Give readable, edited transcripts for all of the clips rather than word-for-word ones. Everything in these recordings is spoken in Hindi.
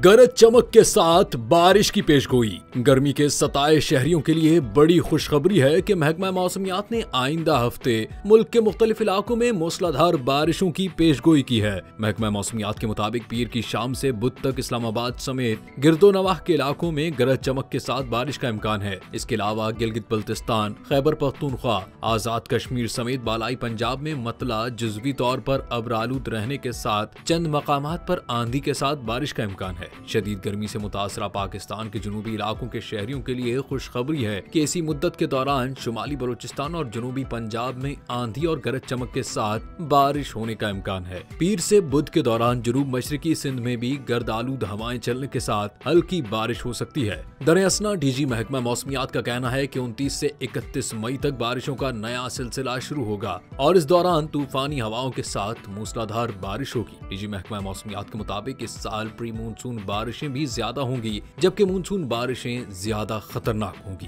गरज चमक के साथ बारिश की पेशगोई। गर्मी के सताए शहरियों के लिए बड़ी खुशखबरी है कि महकमा मौसमियात ने आइंदा हफ्ते मुल्क के मुख्तलिफ इलाकों में मूसलाधार बारिशों की पेशगोई की है। महकमा मौसमियात के मुताबिक पीर की शाम से बुध तक इस्लामाबाद समेत गिरदोनवाह के इलाकों में गरज चमक के साथ बारिश का इम्कान है। इसके अलावा गिलगित बल्तिस्तान, खैबर पख्तूनख्वा, आजाद कश्मीर समेत बालाई पंजाब में मतला जुज़वी तौर पर अबरालूद रहने के साथ चंद मकामात पर आंधी के साथ बारिश का इम्कान है। शदीद गर्मी से मुतासरा पाकिस्तान के जनूबी इलाकों के शहरियों के लिए खुशखबरी है कि इसी मुद्दत के दौरान शुमाली बलूचिस्तान और जनूबी पंजाब में आंधी और गरज चमक के साथ बारिश होने का इम्कान है। पीर से बुध के दौरान जनूब मशरकी सिंध में भी गर्द आलूद हवाएं चलने के साथ हल्की बारिश हो सकती है। दरअसल डीजी महकमा मौसमियात का कहना है कि 29 से 31 मई तक बारिशों का नया सिलसिला शुरू होगा और इस दौरान तूफानी हवाओं के साथ मूसलाधार बारिश होगी। डीजी महकमा मौसमियात के मुताबिक इस साल प्री मानसून बारिशें भी ज्यादा होंगी, जबकि मानसून बारिशें ज्यादा खतरनाक होंगी।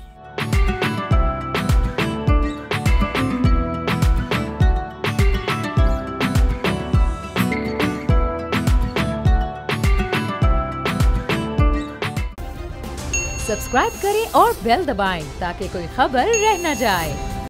सब्सक्राइब करें और बेल दबाएं ताकि कोई खबर रह न जाए।